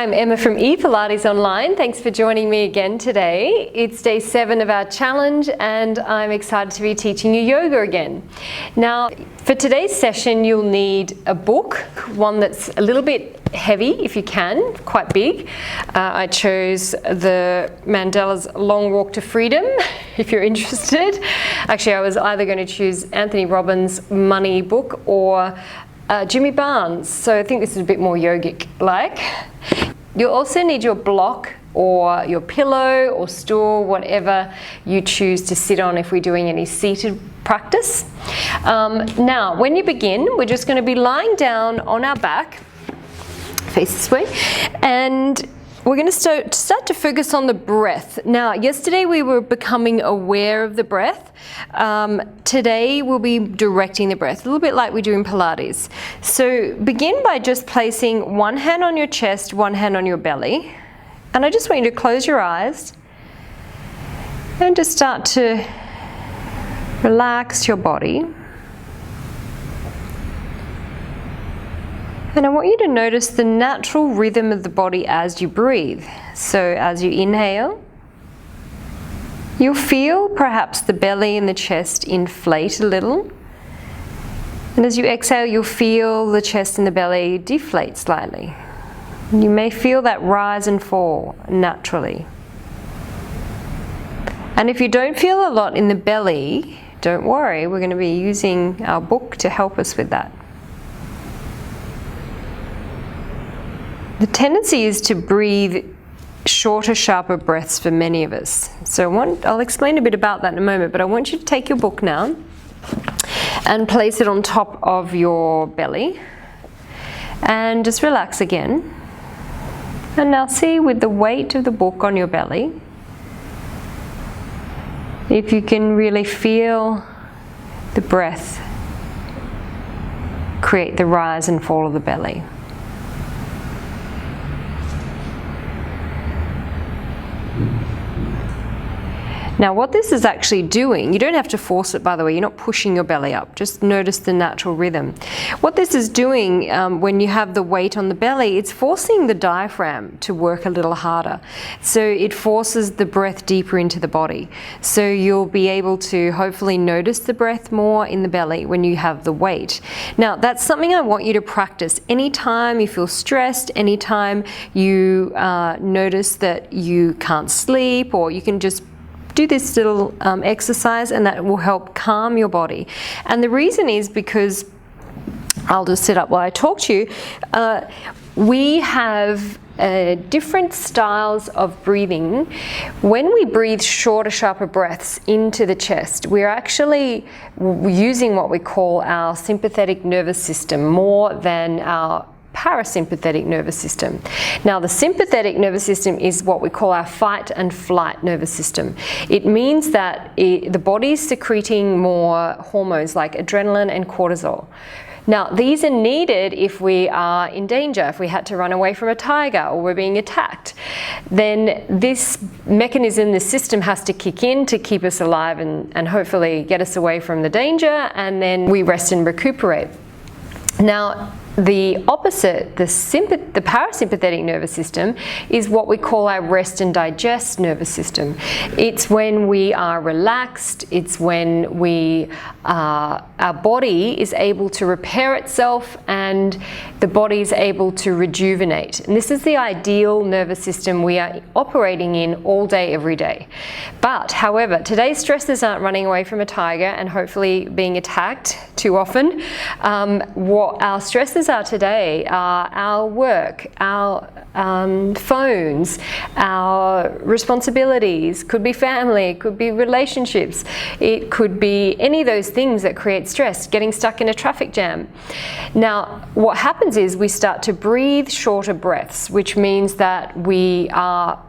I'm Emma from ePilates Online. Thanks for joining me again today. It's day 7 of our challenge and I'm excited to be teaching you yoga again. Now, for today's session, you'll need a book, one that's a little bit heavy if you can, quite big. I chose the Mandela's Long Walk to Freedom, if you're interested. Actually, I was either going to choose Anthony Robbins' Money book or Jimmy Barnes, so I think this is a bit more yogic-like. You'll also need your block or your pillow or stool, whatever you choose to sit on if we're doing any seated practice. Now, when you begin, we're just going to be lying down on our back, face this way, and we're going to start to focus on the breath. Now, yesterday we were becoming aware of the breath. Today we'll be directing the breath, a little bit like we do in Pilates. So begin by just placing one hand on your chest, one hand on your belly. And I just want you to close your eyes and just start to relax your body. And I want you to notice the natural rhythm of the body as you breathe. So as you inhale, you'll feel perhaps the belly and the chest inflate a little. And as you exhale, you'll feel the chest and the belly deflate slightly. You may feel that rise and fall naturally. And if you don't feel a lot in the belly, don't worry, we're going to be using our book to help us with that. The tendency is to breathe shorter, sharper breaths for many of us. So I'll explain a bit about that in a moment, but I want you to take your book now and place it on top of your belly and just relax again. And now see, with the weight of the book on your belly, if you can really feel the breath create the rise and fall of the belly. Now, what this is actually doing, you don't have to force it, by the way, you're not pushing your belly up, just notice the natural rhythm. What this is doing when you have the weight on the belly, it's forcing the diaphragm to work a little harder. So it forces the breath deeper into the body. So you'll be able to hopefully notice the breath more in the belly when you have the weight. Now, that's something I want you to practice. Anytime you feel stressed, anytime you notice that you can't sleep, or you can just do this little exercise and that will help calm your body. And the reason is because, I'll just sit up while I talk to you, we have different styles of breathing. When we breathe shorter, sharper breaths into the chest, we're actually using what we call our sympathetic nervous system more than our parasympathetic nervous system. Now, the sympathetic nervous system is what we call our fight and flight nervous system. It means that the body is secreting more hormones like adrenaline and cortisol. Now, these are needed if we are in danger, if we had to run away from a tiger or we're being attacked. Then this mechanism, this system has to kick in to keep us alive and hopefully get us away from the danger, and then we rest and recuperate. Now, the opposite, the parasympathetic nervous system, is what we call our rest and digest nervous system. It's when we are relaxed, it's when our body is able to repair itself and the body is able to rejuvenate. And this is the ideal nervous system we are operating in all day, every day. But, however, today's stressors aren't running away from a tiger and hopefully being attacked too often. What our stresses are today are our work, our phones, our responsibilities, could be family, it could be relationships, it could be any of those things that create stress, getting stuck in a traffic jam. Now, what happens is we start to breathe shorter breaths, which means that we are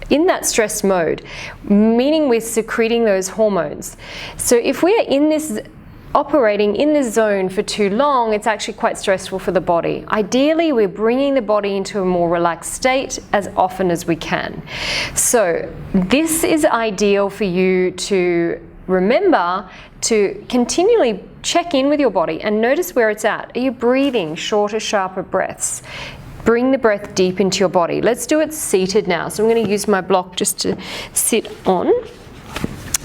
in that stress mode, meaning we're secreting those hormones. So if we are operating in this zone for too long, it's actually quite stressful for the body. Ideally, we're bringing the body into a more relaxed state as often as we can. So this is ideal for you to remember to continually check in with your body and notice where it's at. Are you breathing shorter, sharper breaths? bring the breath deep into your body. Let's do it seated now. So I'm going to use my block just to sit on.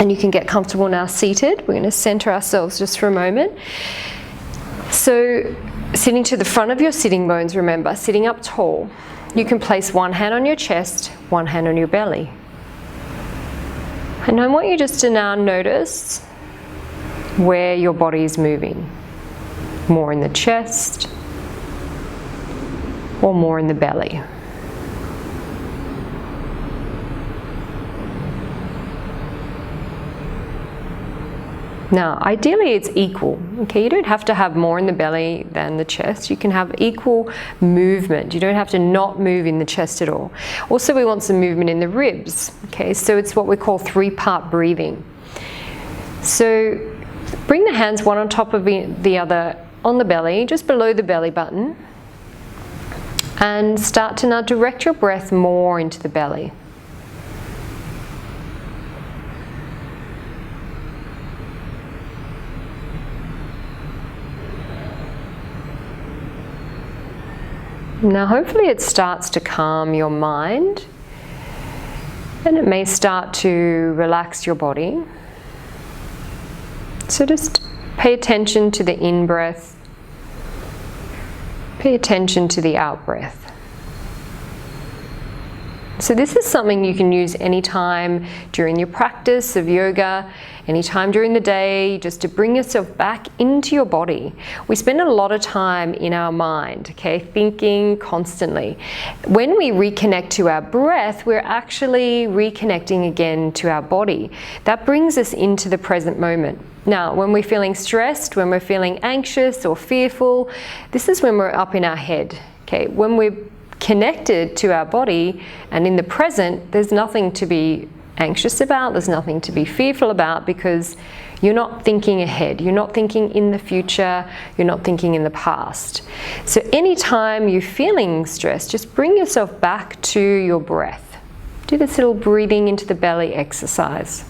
And you can get comfortable now seated. We're going to center ourselves just for a moment. So sitting to the front of your sitting bones, remember, sitting up tall. You can place one hand on your chest, one hand on your belly. And I want you just to now notice where your body is moving. More in the chest or more in the belly. Now, ideally it's equal, okay? You don't have to have more in the belly than the chest. You can have equal movement. You don't have to not move in the chest at all. Also, we want some movement in the ribs, okay? So it's what we call 3-part breathing. So bring the hands one on top of the other on the belly, just below the belly button. And start to now direct your breath more into the belly. Now hopefully it starts to calm your mind, and it may start to relax your body. So just pay attention to the in-breath, pay attention to the out-breath. So this is something you can use anytime during your practice of yoga, anytime during the day, just to bring yourself back into your body. We spend a lot of time in our mind, okay, thinking constantly. When we reconnect to our breath, we're actually reconnecting again to our body. That brings us into the present moment. Now, when we're feeling stressed, when we're feeling anxious or fearful, this is when we're up in our head, okay? When we're connected to our body and in the present, there's nothing to be anxious about, there's nothing to be fearful about, because you're not thinking ahead, you're not thinking in the future, you're not thinking in the past. So anytime you're feeling stressed, just bring yourself back to your breath. Do this little breathing into the belly exercise.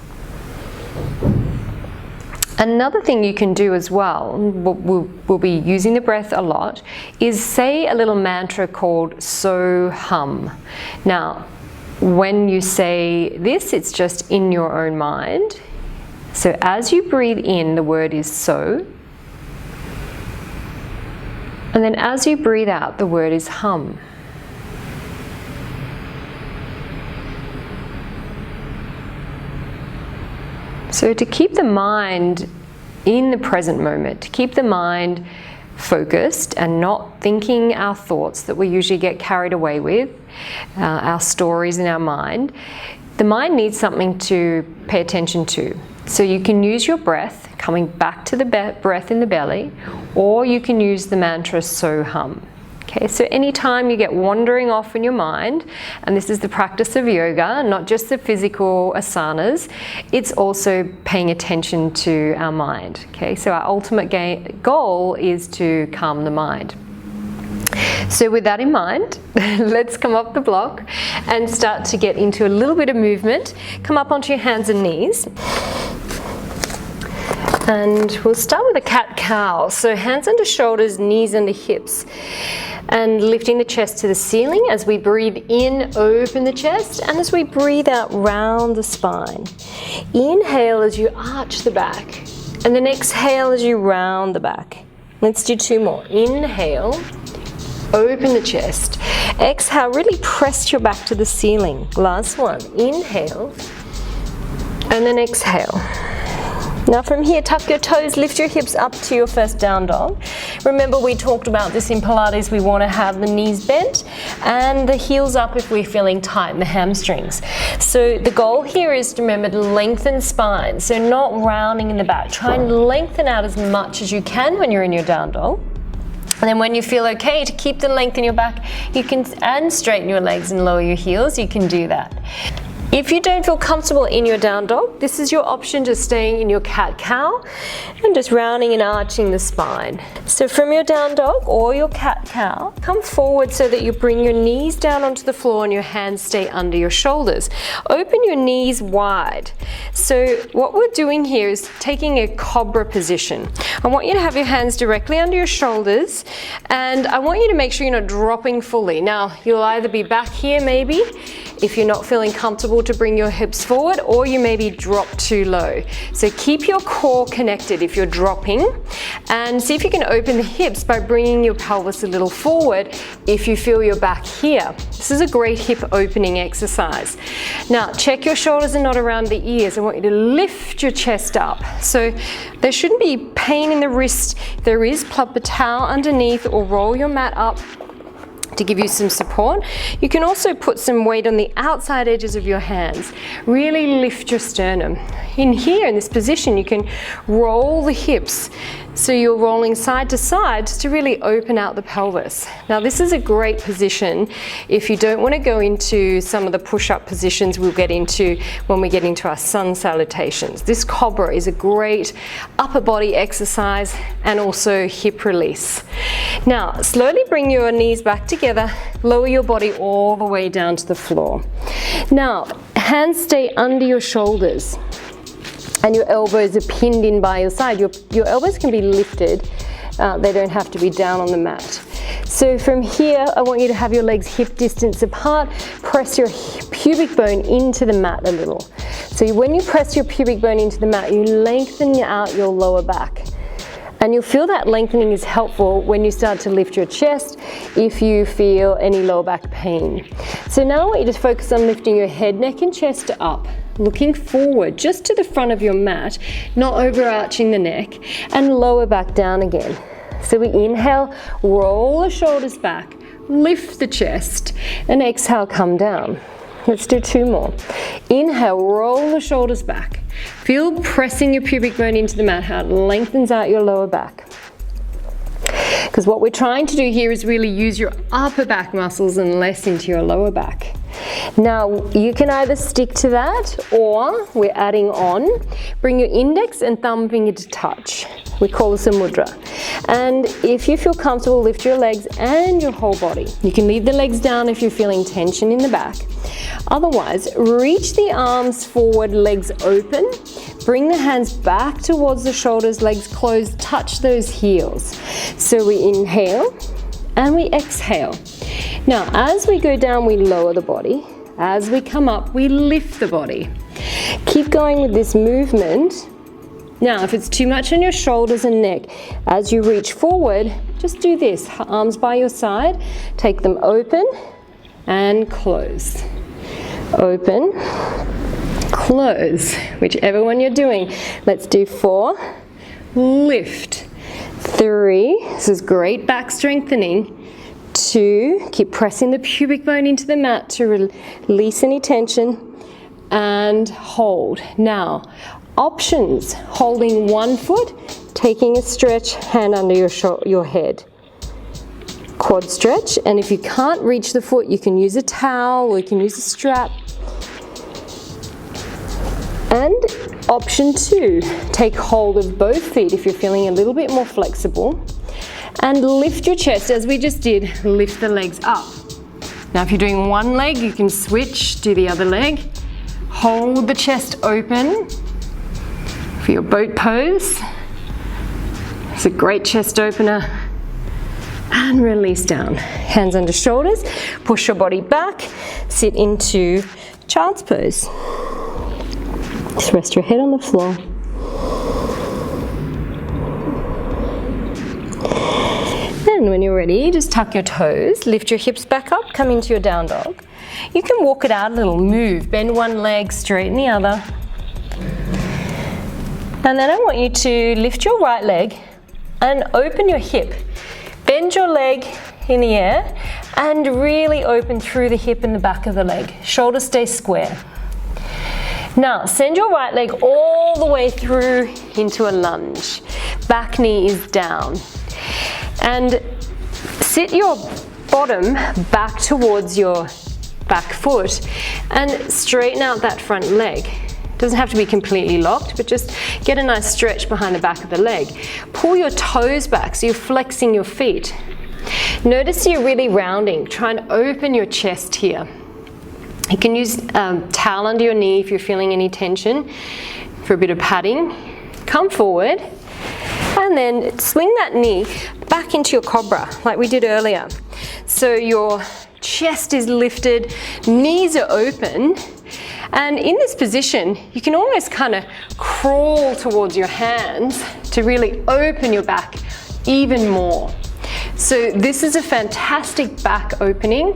Another thing you can do as well, we'll be using the breath a lot, is say a little mantra called So Hum. Now, when you say this, it's just in your own mind. So as you breathe in, the word is so. And then as you breathe out, the word is hum. So to keep the mind in the present moment, to keep the mind focused and not thinking our thoughts that we usually get carried away with, our stories in our mind, the mind needs something to pay attention to. So you can use your breath, coming back to the breath in the belly, or you can use the mantra So Hum. Okay, so anytime you get wandering off in your mind, and this is the practice of yoga, not just the physical asanas, it's also paying attention to our mind. Okay, so our ultimate goal is to calm the mind. So with that in mind, let's come up the block and start to get into a little bit of movement. Come up onto your hands and knees. And we'll start with a cat-cow. So hands under shoulders, knees under hips. And lifting the chest to the ceiling. As we breathe in, open the chest. And as we breathe out, round the spine. Inhale as you arch the back. And then exhale as you round the back. Let's do 2 more. Inhale, open the chest. Exhale, really press your back to the ceiling. Last one. Inhale. And then exhale. Now from here, tuck your toes, lift your hips up to your first down dog. Remember, we talked about this in Pilates. We want to have the knees bent and the heels up if we're feeling tight in the hamstrings. So the goal here is to remember to lengthen spine. So not rounding in the back. Try and lengthen out as much as you can when you're in your down dog. And then when you feel okay to keep the length in your back, you can and straighten your legs and lower your heels, you can do that. If you don't feel comfortable in your down dog, this is your option, just staying in your cat-cow and just rounding and arching the spine. So from your down dog or your cat-cow, come forward so that you bring your knees down onto the floor and your hands stay under your shoulders. Open your knees wide. So what we're doing here is taking a cobra position. I want you to have your hands directly under your shoulders, and I want you to make sure you're not dropping fully. Now, you'll either be back here maybe, if you're not feeling comfortable to bring your hips forward, or you maybe drop too low. So keep your core connected if you're dropping, and see if you can open the hips by bringing your pelvis a little forward if you feel you're back here. This is a great hip opening exercise. Now check your shoulders are not around the ears. I want you to lift your chest up. So there shouldn't be pain in the wrist. If there is, plug the towel underneath or roll your mat up to give you some support. You can also put some weight on the outside edges of your hands. Really lift your sternum. In here, in this position, you can roll the hips. So you're rolling side to side to really open out the pelvis. Now this is a great position if you don't want to go into some of the push-up positions we'll get into when we get into our sun salutations. This cobra is a great upper body exercise and also hip release. Now slowly bring your knees back together, lower your body all the way down to the floor. Now hands stay under your shoulders, and your elbows are pinned in by your side. Your elbows can be lifted. They don't have to be down on the mat. So from here, I want you to have your legs hip distance apart. Press your pubic bone into the mat a little. So when you press your pubic bone into the mat, you lengthen out your lower back. And you'll feel that lengthening is helpful when you start to lift your chest if you feel any lower back pain. So now I want you to focus on lifting your head, neck and chest up, looking forward just to the front of your mat, not overarching the neck, and lower back down again. So we inhale, roll the shoulders back, lift the chest, and exhale, come down. Let's do 2 more. Inhale, roll the shoulders back. Feel pressing your pubic bone into the mat, how it lengthens out your lower back. Because what we're trying to do here is really use your upper back muscles and less into your lower back. Now you can either stick to that, or we're adding on. Bring your index and thumb finger to touch. We call this a mudra. And if you feel comfortable, lift your legs and your whole body. You can leave the legs down if you're feeling tension in the back. Otherwise, reach the arms forward, legs open. Bring the hands back towards the shoulders, legs closed, touch those heels. So we inhale and we exhale. Now, as we go down, we lower the body. As we come up, we lift the body. Keep going with this movement. Now, if it's too much on your shoulders and neck, as you reach forward, just do this. Arms by your side, take them open and close. Open, close, whichever one you're doing. Let's do 4, lift, 3, this is great back strengthening. 2, keep pressing the pubic bone into the mat to release any tension, and hold. Now, options, holding one foot, taking a stretch, hand under your head. Quad stretch, and if you can't reach the foot, you can use a towel or you can use a strap. And option 2, take hold of both feet if you're feeling a little bit more flexible, and lift your chest as we just did, lift the legs up. Now if you're doing one leg, you can switch, do the other leg. Hold the chest open for your boat pose. It's a great chest opener. And release down. Hands under shoulders, push your body back, sit into child's pose. Just rest your head on the floor. And when you're ready, just tuck your toes, lift your hips back up, come into your down dog. You can walk it out a little, move, bend one leg, straighten the other. And then I want you to lift your right leg and open your hip. Bend your leg in the air and really open through the hip and the back of the leg. Shoulders stay square. Now, send your right leg all the way through into a lunge. Back knee is down. And sit your bottom back towards your back foot and straighten out that front leg. Doesn't have to be completely locked, but just get a nice stretch behind the back of the leg. Pull your toes back so you're flexing your feet. Notice you're really rounding. Try and open your chest here. You can use a towel under your knee if you're feeling any tension for a bit of padding. Come forward and then swing that knee back into your cobra like we did earlier. So your chest is lifted, knees are open, and in this position you can almost kind of crawl towards your hands to really open your back even more. So this is a fantastic back opening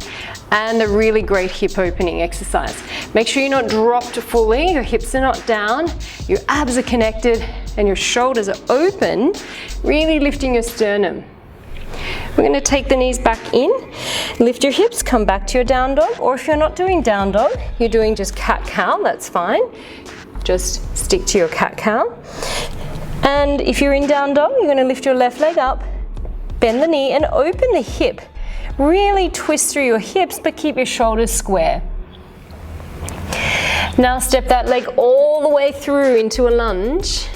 and a really great hip opening exercise. Make sure you're not dropped fully, your hips are not down, your abs are connected and your shoulders are open, really lifting your sternum. We're going to take the knees back in, lift your hips, come back to your down dog, or if you're not doing down dog, you're doing just cat-cow, that's fine. Just stick to your cat-cow. And if you're in down dog, you're going to lift your left leg up, bend the knee and open the hip. Really twist through your hips, but keep your shoulders square. Now step that leg all the way through into a lunge.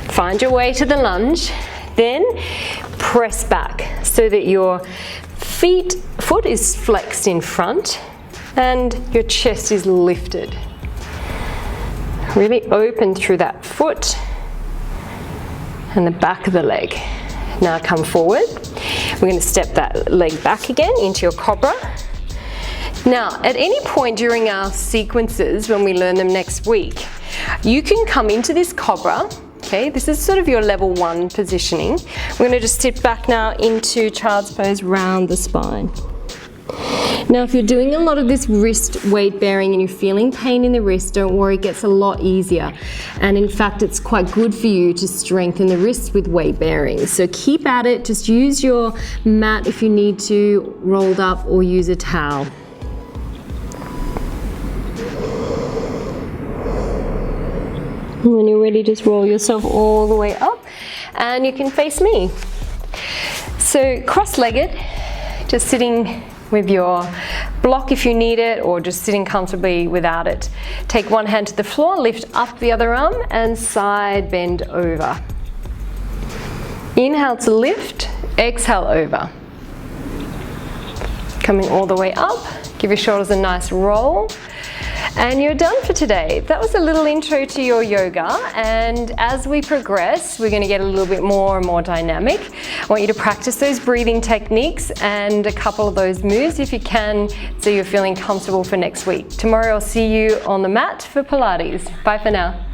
Find your way to the lunge. Then press back so that your foot is flexed in front and your chest is lifted. Really open through that foot and the back of the leg. Now come forward. We're going to step that leg back again into your cobra. Now, at any point during our sequences, when we learn them next week, you can come into this cobra. Okay, this is sort of your level 1 positioning. We're going to just sit back now into child's pose, round the spine. Now, if you're doing a lot of this wrist weight bearing and you're feeling pain in the wrist, don't worry, it gets a lot easier. And in fact, it's quite good for you to strengthen the wrists with weight bearing. So keep at it, just use your mat if you need to, rolled up, or use a towel. When you're ready, just roll yourself all the way up and you can face me. So cross-legged, just sitting with your block if you need it, or just sitting comfortably without it. Take one hand to the floor, lift up the other arm and side bend over. Inhale to lift, exhale over. Coming all the way up, give your shoulders a nice roll. And you're done for today. That was a little intro to your yoga, and as we progress, we're going to get a little bit more and more dynamic. I want you to practice those breathing techniques and a couple of those moves if you can, so you're feeling comfortable for next week. Tomorrow I'll see you on the mat for Pilates. Bye for now.